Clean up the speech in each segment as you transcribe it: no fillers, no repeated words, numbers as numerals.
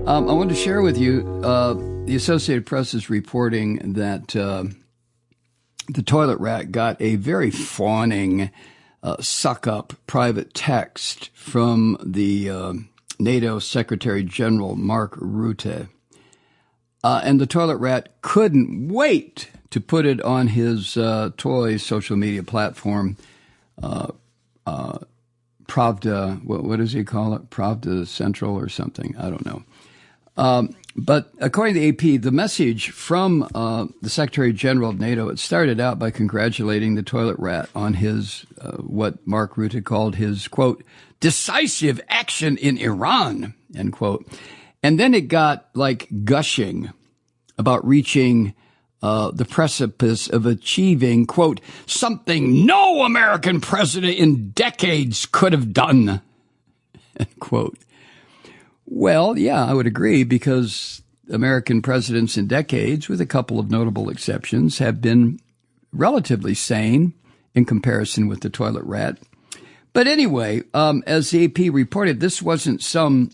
I wanted to share with you, the Associated Press is reporting that the toilet rat got a very fawning suck-up private text from the NATO Secretary General Mark Rutte. And the toilet rat couldn't wait to put it on his toy social media platform, Pravda, what does he call it? Pravda Central or something? I don't know. But according to AP, the message from the Secretary General of NATO, it started out by congratulating the toilet rat on his, what Mark Rutte called his, quote, decisive action in Iran, end quote. And then it got like gushing about reaching the precipice of achieving, quote, something no American president in decades could have done, end quote. Well, yeah, I would agree, because American presidents in decades, with a couple of notable exceptions, have been relatively sane in comparison with the toilet rat. But anyway, as the AP reported, this wasn't some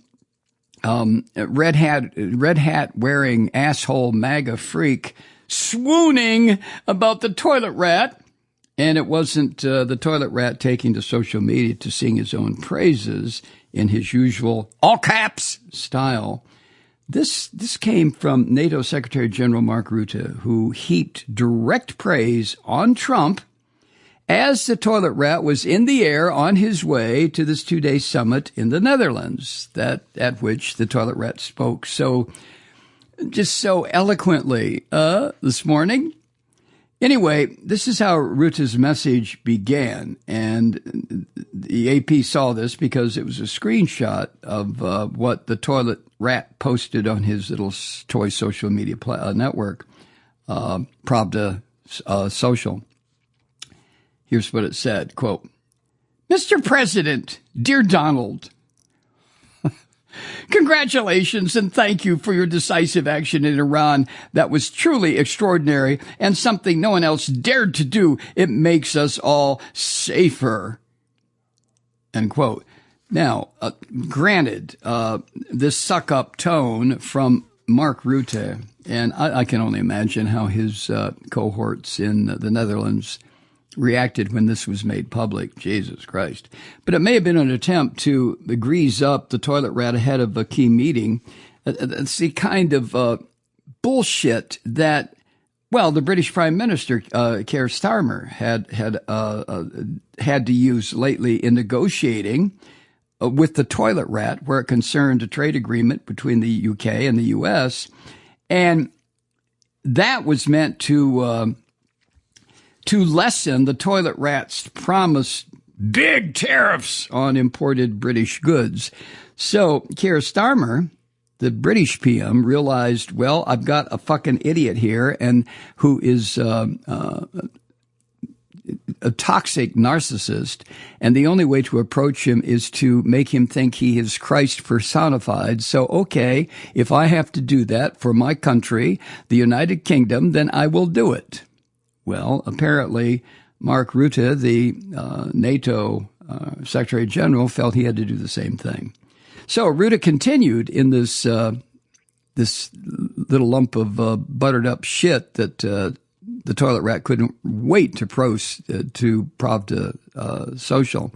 red hat wearing asshole MAGA freak swooning about the toilet rat. And it wasn't the toilet rat taking to social media to sing his own praises in his usual all caps style. This came from NATO Secretary General Mark Rutte, who heaped direct praise on Trump as the toilet rat was in the air on his way to this 2-day summit in the Netherlands, at which the toilet rat spoke so eloquently this morning. Anyway, this is how Rutte's message began, and the AP saw this because it was a screenshot of what the toilet rat posted on his little toy social media network, Pravda Social. Here's what it said, quote, Mr. President, dear Donald, congratulations and thank you for your decisive action in Iran. That was truly extraordinary and something no one else dared to do. It makes us all safer. End quote. Now, granted, this suck-up tone from Mark Rutte, and I can only imagine how his cohorts in the Netherlands reacted when this was made public. Jesus Christ. But it may have been an attempt to grease up the toilet rat ahead of a key meeting. It's the kind of bullshit that, well, the British Prime Minister, Keir Starmer, had to use lately in negotiating with the toilet rat, where it concerned a trade agreement between the UK and the US. And that was meant to lessen the toilet rat's promised big tariffs on imported British goods. So Keir Starmer, the British PM, realized, well, I've got a fucking idiot here, and who is a toxic narcissist, and the only way to approach him is to make him think he is Christ personified. So, okay, if I have to do that for my country, the United Kingdom, then I will do it. Well, apparently, Mark Rutte, the NATO Secretary General, felt he had to do the same thing. So Rutte continued in this little lump of buttered up shit that the toilet rat couldn't wait to post to Pravda Social.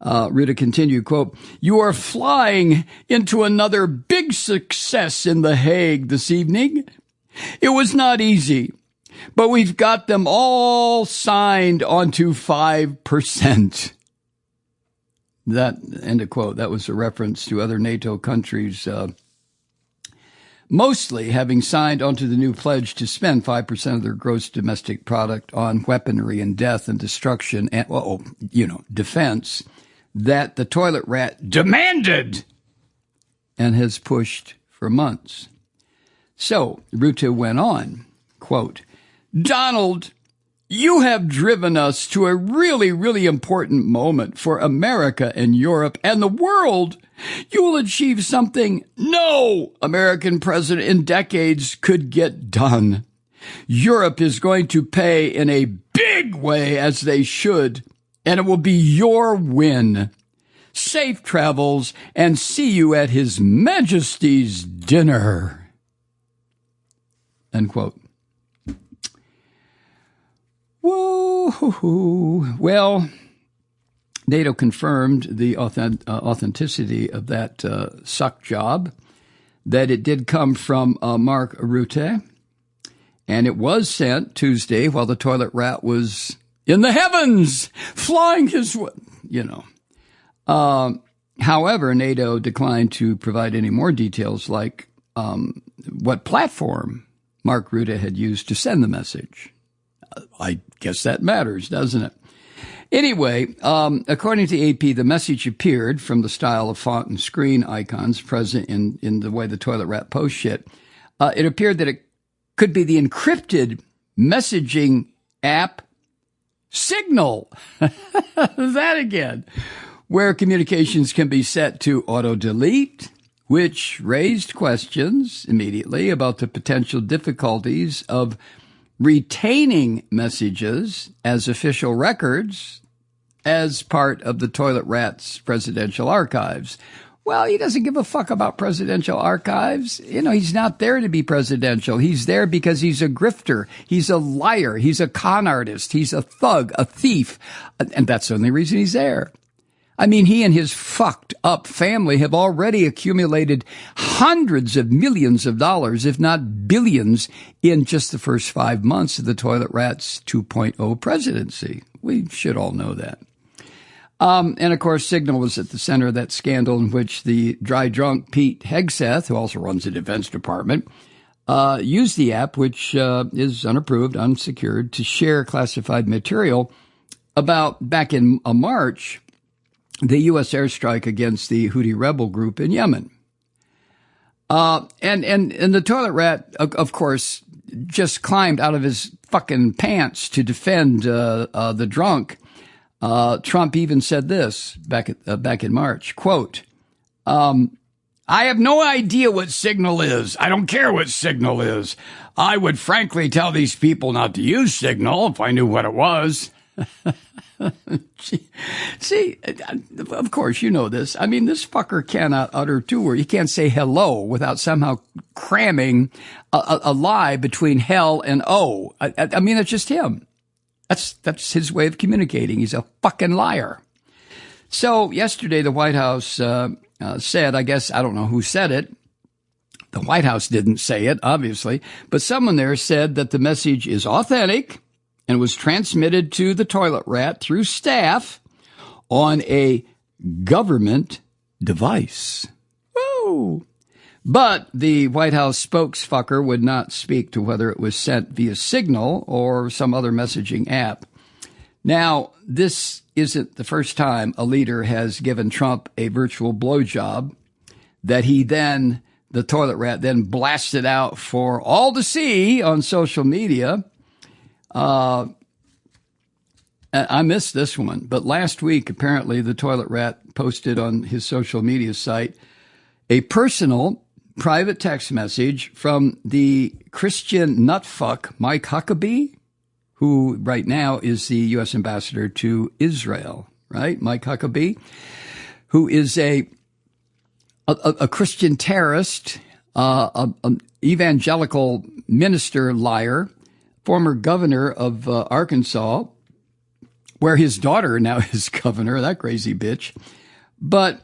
Rutte continued, quote, "You are flying into another big success in The Hague this evening. It was not easy, but we've got them all signed onto 5%. That, end of quote. That was a reference to other NATO countries, mostly having signed onto the new pledge to spend 5% of their gross domestic product on weaponry and death and destruction and, defense that the toilet rat demanded and has pushed for months." So Rutte went on, quote, "Donald, you have driven us to a really, really important moment for America and Europe and the world. You will achieve something no American president in decades could get done. Europe is going to pay in a big way, as they should, and it will be your win. safe travels, and see you at His Majesty's dinner. End quote. Whoa. Well, NATO confirmed the authenticity of that suck job, that it did come from Mark Rutte, and it was sent Tuesday while the toilet rat was in the heavens, flying his way, However, NATO declined to provide any more details, like what platform Mark Rutte had used to send the message. I guess that matters, doesn't it? Anyway, according to AP, the message appeared from the style of font and screen icons present in the way the toilet rat posts shit. It appeared that it could be the encrypted messaging app Signal. That again, where communications can be set to auto-delete, which raised questions immediately about the potential difficulties of retaining messages as official records as part of the toilet rat's presidential archives. Well, he doesn't give a fuck about presidential archives. He's not there to be presidential. He's there because he's a grifter. He's a liar. He's a con artist. He's a thug, a thief. And that's the only reason he's there. I mean, he and his fucked up family have already accumulated hundreds of millions of dollars, if not billions, in just the first 5 months of the toilet rat's 2.0 presidency. We should all know that. And of course, Signal was at the center of that scandal in which the dry drunk Pete Hegseth, who also runs the Defense Department, used the app, which is unapproved, unsecured, to share classified material about, back in March, the U.S. airstrike against the Houthi rebel group in Yemen. And the toilet rat, of course, just climbed out of his fucking pants to defend the drunk. Trump even said this back in March, quote, I have no idea what Signal is. I don't care what Signal is. I would frankly tell these people not to use Signal if I knew what it was. See, of course, you know this. I mean, this fucker cannot utter two words. He can't say hello without somehow cramming a lie between hell and O. I mean, it's just him. That's his way of communicating. He's a fucking liar. So yesterday, the White House said, I guess, I don't know who said it. The White House didn't say it, obviously, but someone there said that the message is authentic and was transmitted to the toilet rat through staff on a government device. Woo! But the White House spokesfucker would not speak to whether it was sent via Signal or some other messaging app. Now, this isn't the first time a leader has given Trump a virtual blowjob that the toilet rat then blasted out for all to see on social media. I missed this one, but last week, apparently, the toilet rat posted on his social media site a personal private text message from the Christian nutfuck Mike Huckabee, who right now is the U.S. ambassador to Israel, right? Mike Huckabee, who is a Christian terrorist, an evangelical minister liar, former governor of Arkansas, where his daughter now is governor, that crazy bitch. But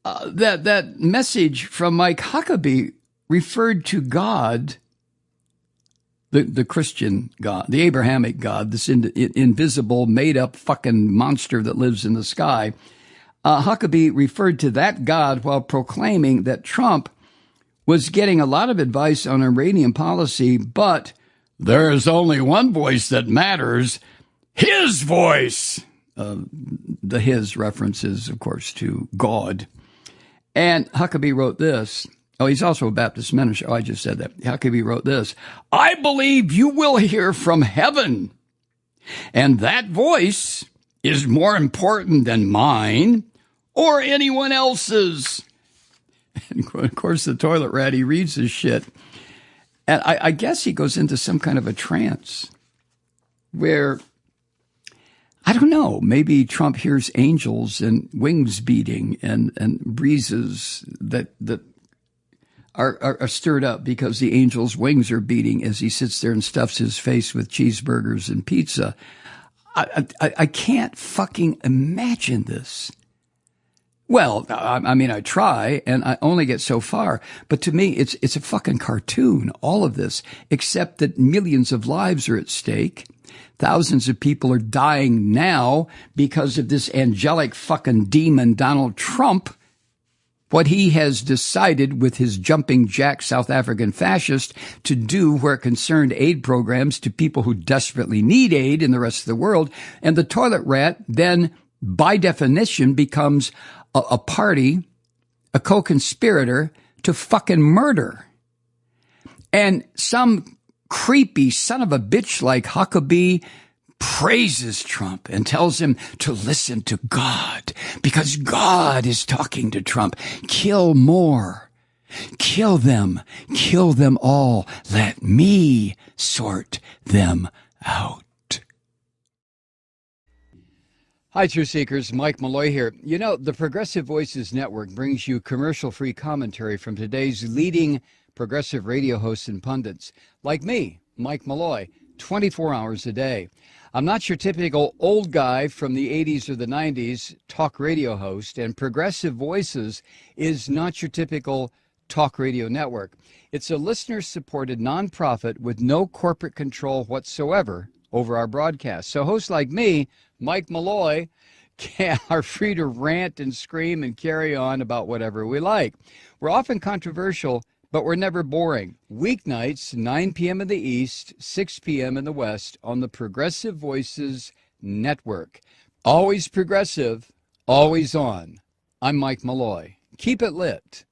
that message from Mike Huckabee referred to God, the Christian God, the Abrahamic God, this invisible, made-up fucking monster that lives in the sky. Huckabee referred to that God while proclaiming that Trump was getting a lot of advice on Iranian policy, but there is only one voice that matters, his voice. The his references, of course, to God. And Huckabee wrote this. Oh, he's also a Baptist minister. Oh, I just said that. Huckabee wrote this. I believe you will hear from heaven. And that voice is more important than mine or anyone else's. And of course, the toilet rat, he reads his shit. And I guess he goes into some kind of a trance where I don't know. Maybe Trump hears angels and wings beating and breezes that are stirred up because the angel's wings are beating as he sits there and stuffs his face with cheeseburgers and pizza. I can't fucking imagine this. Well, I mean, I try, and I only get so far. But to me, it's a fucking cartoon, all of this, except that millions of lives are at stake. Thousands of people are dying now because of this angelic fucking demon, Donald Trump. What he has decided with his jumping jack South African fascist to do where it concerned aid programs to people who desperately need aid in the rest of the world. And the toilet rat then, by definition, becomes a party, a co-conspirator to fucking murder. And some creepy son of a bitch like Huckabee praises Trump and tells him to listen to God because God is talking to Trump. Kill more. Kill them all. Let me sort them out. Hi, Truth Seekers. Mike Malloy here. You know, the Progressive Voices Network brings you commercial-free commentary from today's leading progressive radio hosts and pundits, like me, Mike Malloy, 24 hours a day. I'm not your typical old guy from the 80s or the 90s talk radio host, and Progressive Voices is not your typical talk radio network. It's a listener-supported nonprofit with no corporate control whatsoever over our broadcast. So hosts like me, Mike Malloy, are free to rant and scream and carry on about whatever we like. We're often controversial, but we're never boring. Weeknights, 9 p.m. in the East, 6 p.m. in the West on the Progressive Voices Network. Always progressive, always on. I'm Mike Malloy. Keep it lit.